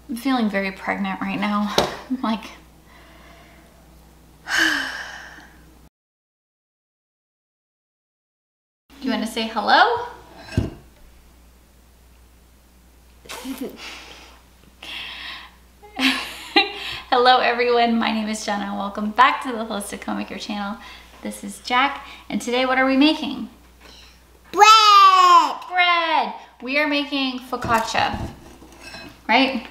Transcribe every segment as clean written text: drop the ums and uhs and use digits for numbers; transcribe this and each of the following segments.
I'm feeling very pregnant right now. I'm like, do you want to say hello? Hello everyone, my name is Jenna. Welcome back to the Holistic Homemaker channel. This is Jack, and today what are we making? Bread! Bread! We are making focaccia, right?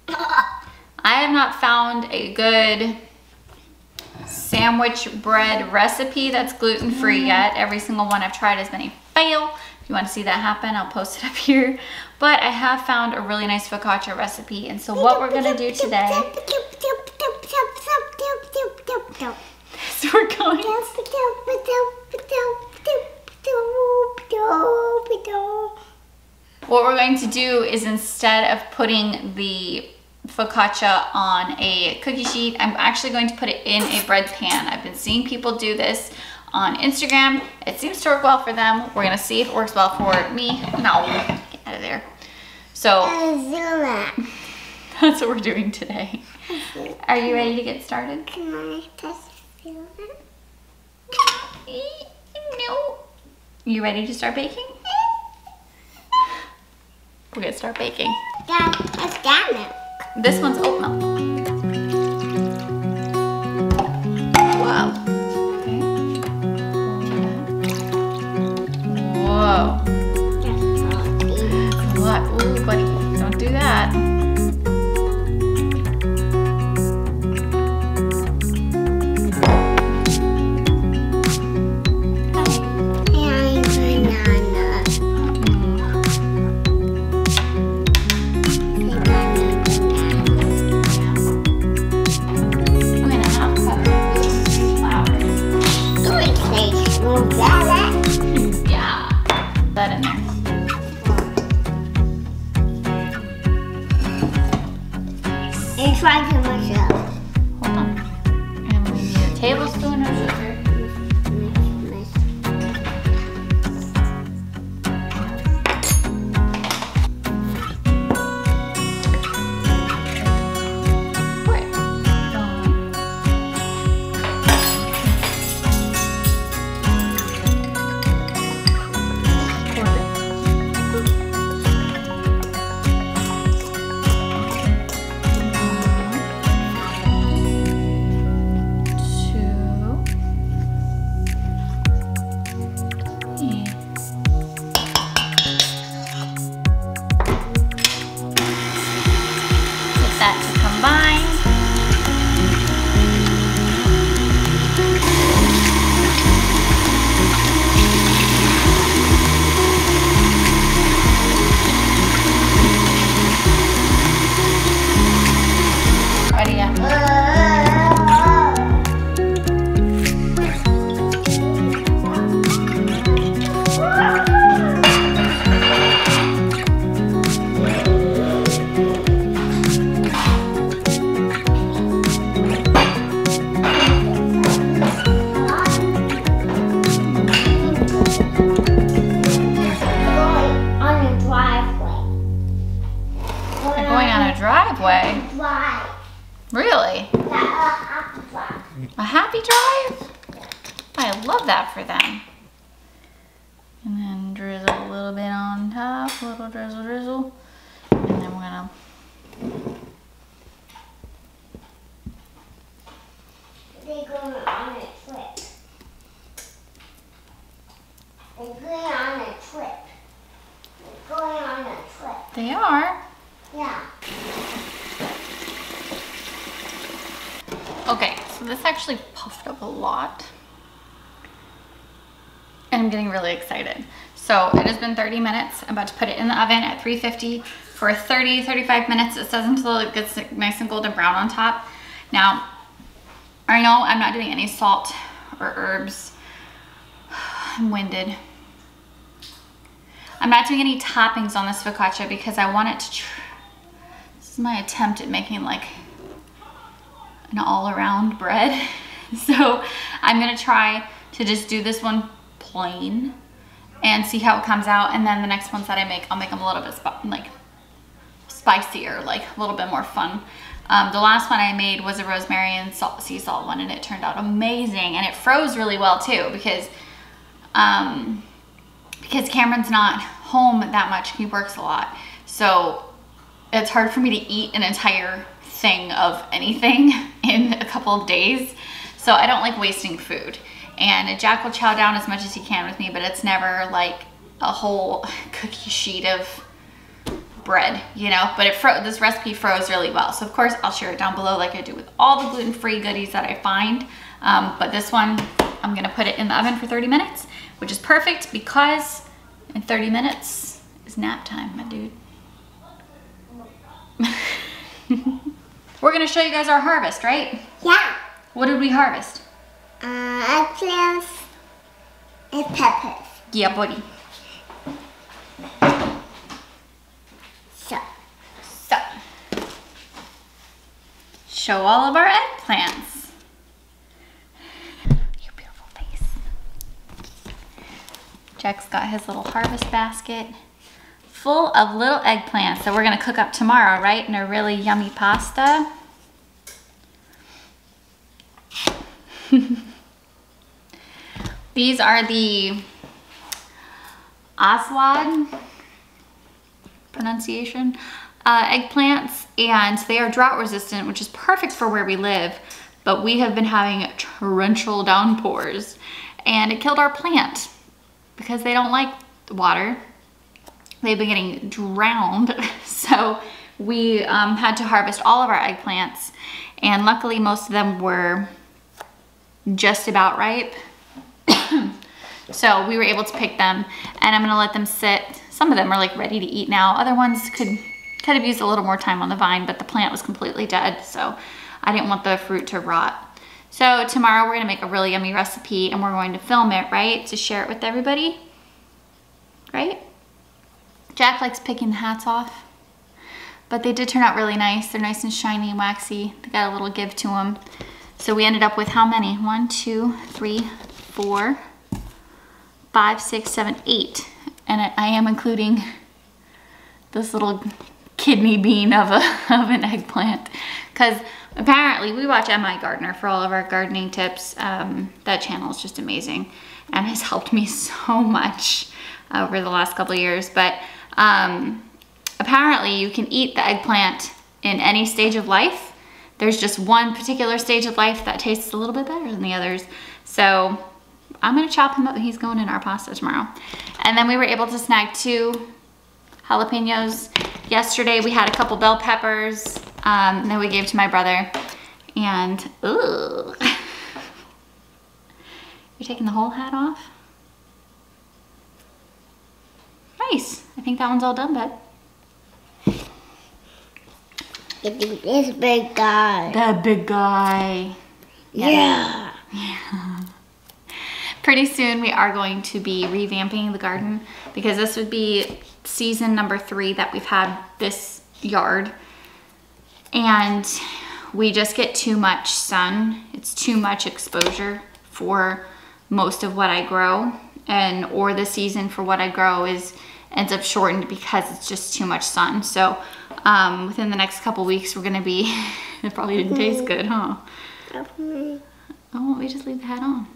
I have not found a good sandwich bread recipe that's gluten-free yet. Every single one I've tried has been a fail. If you want to see that happen, I'll post it up here. But I have found a really nice focaccia recipe, and so what we're gonna do today is we're going what we're going to do is, instead of putting the focaccia on a cookie sheet, I'm actually going to put it in a bread pan. I've been seeing people do this on Instagram. It seems to work well for them. We're gonna see if it works well for me. No, get out of there. So that's what we're doing today. Are you ready to get started? Can I just feel it? No. You ready to start baking? We're gonna start baking. Dad, it's got milk. This one's oat milk. Wow. Okay. Whoa. What? Ooh, buddy, don't do that. Try too much up. Hold on. And we need a tablespoon of sugar. Really? A happy drive? I love that for them. And then drizzle a little bit on top, a little drizzle, drizzle. And then we're gonna they're going on a trip. They're going on a trip. They're going on a trip. They are? Yeah. Okay, so this actually puffed up a lot. And I'm getting really excited. So it has been 30 minutes. I'm about to put it in the oven at 350 for 35 minutes. It says until it gets nice and golden brown on top. Now, I know I'm not doing any salt or herbs. I'm winded. I'm not doing any toppings on this focaccia because I want it to, this is my attempt at making like an all-around bread. So I'm gonna try to just do this one plain and see how it comes out, and then the next ones that I make, I'll make them a little bit spicier, like a little bit more fun. The last one I made was a rosemary and sea salt one, and it turned out amazing. And it froze really well too, because Cameron's not home that much. He works a lot. So it's hard for me to eat an entire thing of anything in a couple of days. So I don't like wasting food. And Jack will chow down as much as he can with me, but it's never like a whole cookie sheet of bread, you know. But this recipe froze really well. So of course I'll share it down below like I do with all the gluten-free goodies that I find. But this one, I'm gonna put it in the oven for 30 minutes, which is perfect because in 30 minutes is nap time, my dude. We're gonna show you guys our harvest, right? Yeah. What did we harvest? Eggplants and peppers. Yeah, buddy. So. Show all of our eggplants. Your beautiful face. Jack's got his little harvest basket full of little eggplants that we're gonna cook up tomorrow, right? In a really yummy pasta. These are the Aswad pronunciation eggplants, and they are drought resistant, which is perfect for where we live, but we have been having torrential downpours and it killed our plant because they don't like water. They've been getting drowned. So we had to harvest all of our eggplants, and luckily most of them were just about ripe. So we were able to pick them, and I'm gonna let them sit. Some of them are like ready to eat now. Other ones could have used a little more time on the vine, but the plant was completely dead, so I didn't want the fruit to rot. So tomorrow we're gonna make a really yummy recipe, and we're going to film it, right? To share it with everybody, right? Jack likes picking the hats off, but they did turn out really nice. They're nice and shiny and waxy. They got a little give to them. So we ended up with how many? 1, 2, 3, 4, 5, 6, 7, 8. And I am including this little kidney bean of an eggplant, because apparently we watch M.I. Gardener for all of our gardening tips. That channel is just amazing and has helped me so much over the last couple of years. But apparently you can eat the eggplant in any stage of life. There's just one particular stage of life that tastes a little bit better than the others. So I'm gonna chop him up, and he's going in our pasta tomorrow. And then we were able to snag 2 jalapenos. Yesterday we had a couple bell peppers that we gave to my brother. And, ooh. You're taking the whole hat off? Nice. I think that one's all done, bud. This big guy. The big guy. Yeah. Yeah. Pretty soon we are going to be revamping the garden, because this would be season number 3 that we've had this yard. And we just get too much sun. It's too much exposure for most of what I grow, or the season for what I grow ends up shortened because it's just too much sun. So within the next couple weeks we're gonna be, it probably didn't taste good, huh? Help me. Oh, we just leave the hat on.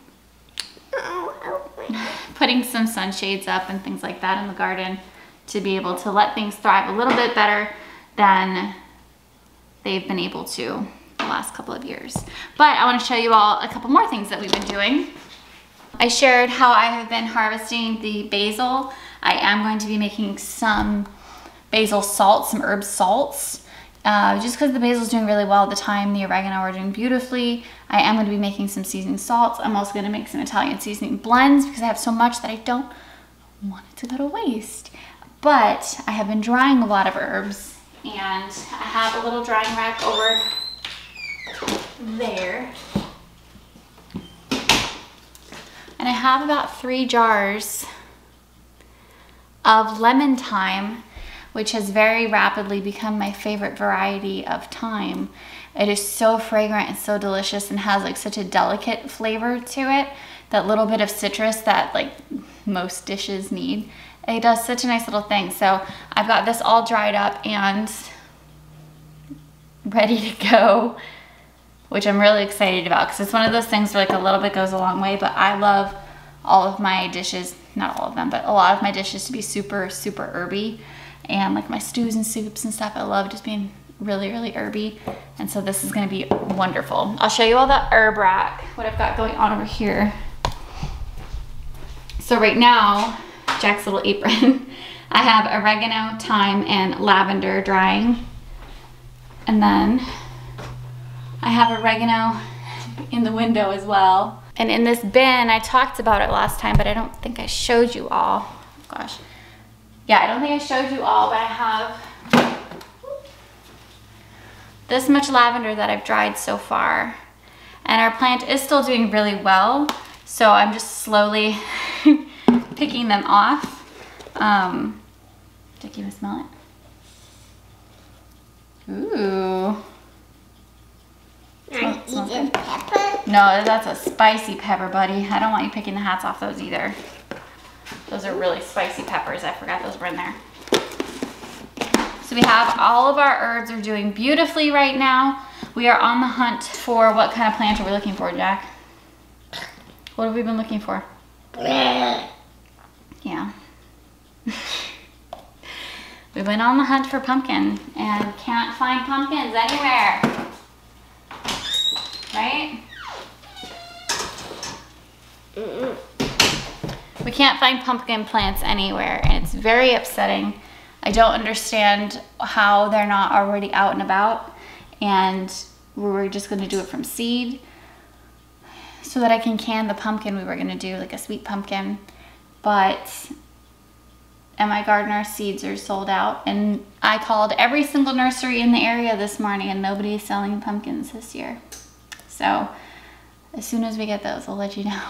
Oh, help me. Putting some sunshades up and things like that in the garden to be able to let things thrive a little bit better than they've been able to the last couple of years. But I want to show you all a couple more things that we've been doing. I shared how I have been harvesting the basil. I am going to be making some basil salts, some herb salts, just because the basil is doing really well at the time. The oregano are doing beautifully. I am going to be making some seasoning salts. I'm also going to make some Italian seasoning blends because I have so much that I don't want it to go to waste. But I have been drying a lot of herbs, and I have a little drying rack over there. And I have about 3 jars of lemon thyme, which has very rapidly become my favorite variety of thyme. It is so fragrant and so delicious, and has like such a delicate flavor to it. That little bit of citrus that like most dishes need. It does such a nice little thing. So I've got this all dried up, and ready to go, which I'm really excited about because it's one of those things where like a little bit goes a long way, but I love all of my dishes, not all of them, but a lot of my dishes to be super, super herby. And like my stews and soups and stuff, I love just being really, really herby. And so this is gonna be wonderful. I'll show you all the herb rack, what I've got going on over here. So right now, Jack's little apron, I have oregano, thyme, and lavender drying. And then I have oregano in the window as well. And in this bin, I talked about it last time, but I don't think I showed you all. Oh, gosh. Yeah, I don't think I showed you all, but I have this much lavender that I've dried so far. And our plant is still doing really well, so I'm just slowly picking them off. Did you even smell it? Ooh. Pepper? No, that's a spicy pepper, buddy. I don't want you picking the hats off those either. Those are really spicy peppers. I forgot those were in there. So we have all of our herbs are doing beautifully right now. We are on the hunt for what kind of plant are we looking for, Jack? What have we been looking for? Yeah. We went on the hunt for pumpkin and can't find pumpkins anywhere. Right? We can't find pumpkin plants anywhere, and it's very upsetting. I don't understand how they're not already out and about, and we were just gonna do it from seed so that I can can the pumpkin we were gonna do, like a sweet pumpkin, but my gardener seeds are sold out, and I called every single nursery in the area this morning and nobody is selling pumpkins this year. So as soon as we get those, I'll let you know.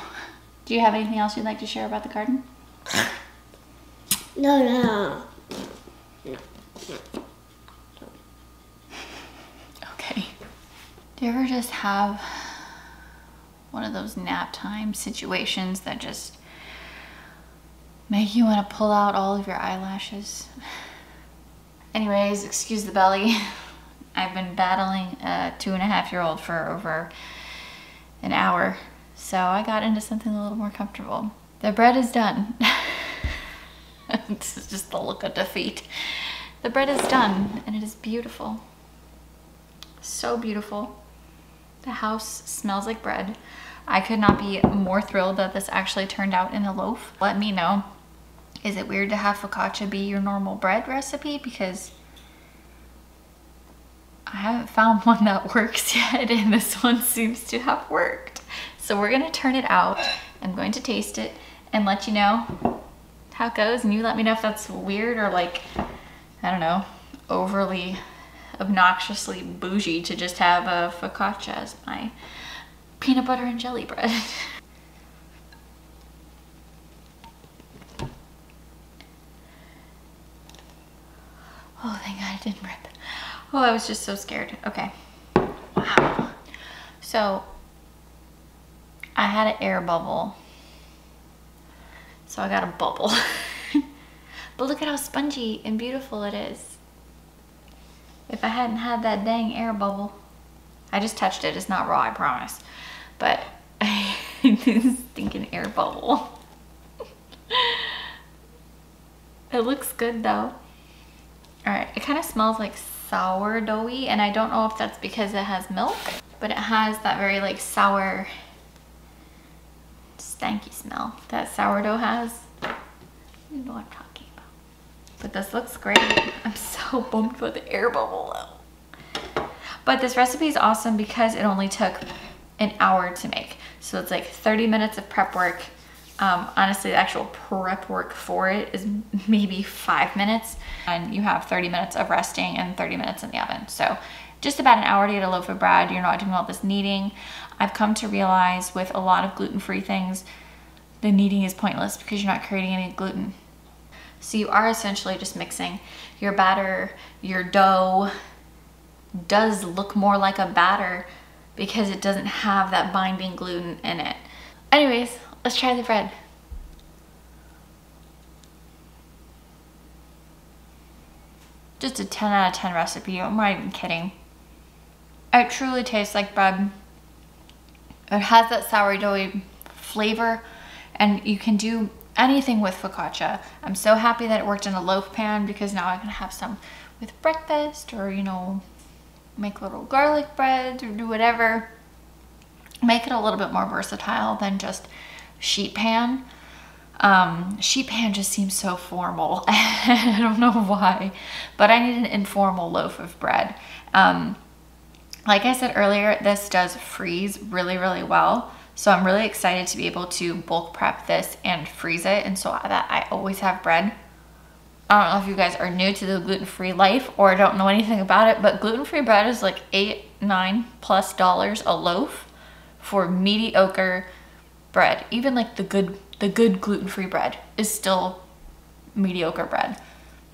Do you have anything else you'd like to share about the garden? No. Okay. Do you ever just have one of those nap time situations that just make you want to pull out all of your eyelashes? Anyways, excuse the belly. I've been battling a 2.5-year-old for over an hour. So I got into something a little more comfortable. The bread is done. This is just the look of defeat. The bread is done and it is beautiful. So beautiful. The house smells like bread. I could not be more thrilled that this actually turned out in a loaf. Let me know. Is it weird to have focaccia be your normal bread recipe? Because I haven't found one that works yet, and this one seems to have worked. So we're gonna turn it out. I'm going to taste it and let you know how it goes, and you let me know if that's weird or like, I don't know, overly obnoxiously bougie to just have a focaccia as my peanut butter and jelly bread. Oh, thank God it didn't rip. Oh, I was just so scared. Okay. Wow. So I had an air bubble. So I got a bubble. But look at how spongy and beautiful it is. If I hadn't had that dang air bubble. I just touched it. It's not raw, I promise. But this stinking air bubble. It looks good though. Alright, it kind of smells like sourdoughy, and I don't know if that's because it has milk, but it has that very like sour, stanky smell that sourdough has. You know what I'm talking about. But this looks great. I'm so bummed about the air bubble though. But this recipe is awesome because it only took an hour to make. So it's like 30 minutes of prep work. Honestly, the actual prep work for it is maybe 5 minutes, and you have 30 minutes of resting and 30 minutes in the oven. So just about an hour to get a loaf of bread. You're not doing all this kneading. I've come to realize with a lot of gluten-free things, the kneading is pointless because you're not creating any gluten. So you are essentially just mixing your batter. Your dough does look more like a batter because it doesn't have that binding gluten in it. Anyways, let's try the bread. Just a 10 out of 10 recipe. I'm not even kidding. It truly tastes like bread. It has that sourdoughy flavor, and you can do anything with focaccia. I'm so happy that it worked in a loaf pan, because now I can have some with breakfast, or, you know, make little garlic breads or do whatever. Make it a little bit more versatile than just sheet pan. Sheet pan just seems so formal. I don't know why, but I need an informal loaf of bread. Like I said earlier, this does freeze really, really well. So I'm really excited to be able to bulk prep this and freeze it, and so that I always have bread. I don't know if you guys are new to the gluten-free life or don't know anything about it, but gluten-free bread is like $8, $9+ a loaf for mediocre bread. Even like the good gluten-free bread is still mediocre bread.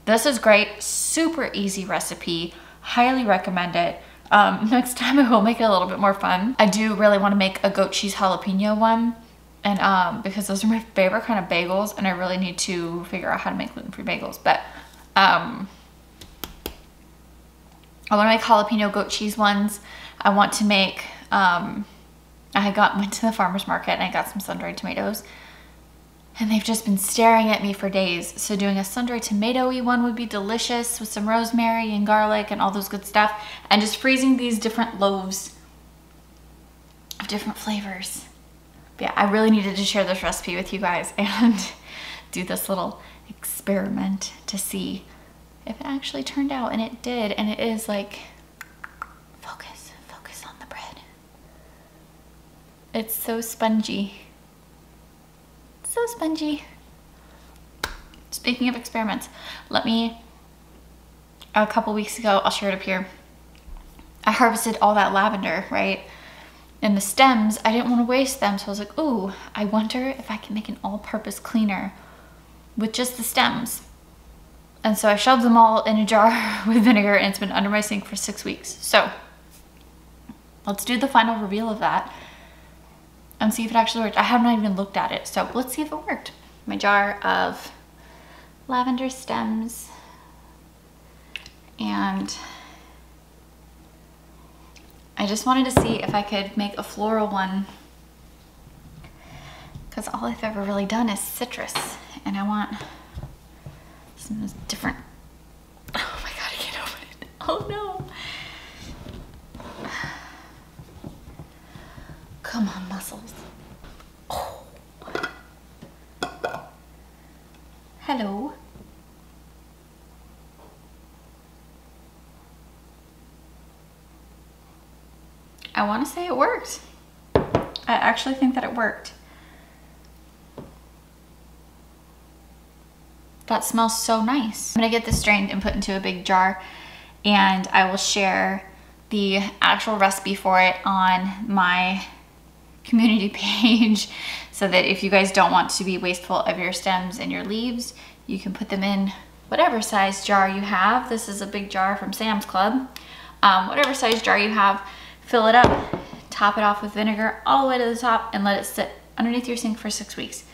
This is great, super easy recipe, highly recommend it. Next time I will make it a little bit more fun. I do really want to make a goat cheese jalapeno one, and because those are my favorite kind of bagels, and I really need to figure out how to make gluten-free bagels. But I want to make jalapeno goat cheese ones. I want to make went to the farmer's market and I got some sun-dried tomatoes, and they've just been staring at me for days. So doing a sun-dried tomato-y one would be delicious with some rosemary and garlic and all those good stuff. And just freezing these different loaves of different flavors. But yeah, I really needed to share this recipe with you guys and do this little experiment to see if it actually turned out. And it did. And it is like, focus on the bread. It's so spongy. So spongy. Speaking of experiments, a couple weeks ago, I'll share it up here, I harvested all that lavender, right? And the stems, I didn't want to waste them, so I was like, ooh, I wonder if I can make an all-purpose cleaner with just the stems. And so I shoved them all in a jar with vinegar, and it's been under my sink for 6 weeks. So let's do the final reveal of that and see if it actually worked. I have not even looked at it, so let's see if it worked. My jar of lavender stems, and I just wanted to see if I could make a floral one, because all I've ever really done is citrus, and I want some different. Oh my god, I can't open it. Oh no. Come on, muscles. Oh. Hello. I want to say it worked. I actually think that it worked. That smells so nice. I'm gonna get this strained and put into a big jar, and I will share the actual recipe for it on my community page, so that if you guys don't want to be wasteful of your stems and your leaves, you can put them in whatever size jar you have. This is a big jar from Sam's Club. Whatever size jar you have, fill it up, top it off with vinegar all the way to the top, and let it sit underneath your sink for 6 weeks.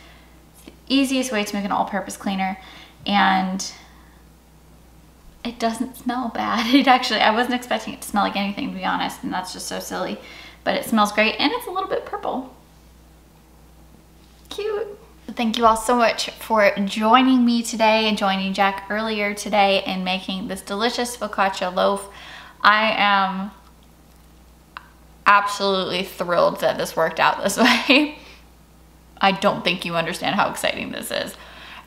It's the easiest way to make an all-purpose cleaner, and it doesn't smell bad. It actually, I wasn't expecting it to smell like anything, to be honest, and that's just so silly. But it smells great, and it's a little bit purple. Cute. Thank you all so much for joining me today and joining Jack earlier today in making this delicious focaccia loaf. I am absolutely thrilled that this worked out this way. I don't think you understand how exciting this is.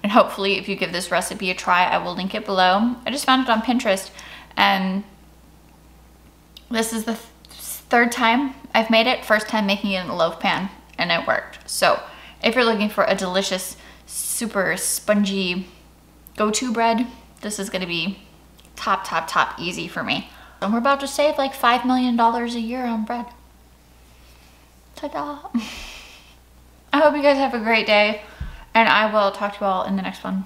And hopefully if you give this recipe a try, I will link it below. I just found it on Pinterest, and this is the third time I've made it. First time making it in a loaf pan, and it worked. So if you're looking for a delicious, super spongy go-to bread, this is gonna be top easy for me. And we're about to save like $5 million a year on bread. Ta-da! I hope you guys have a great day, and I will talk to you all in the next one.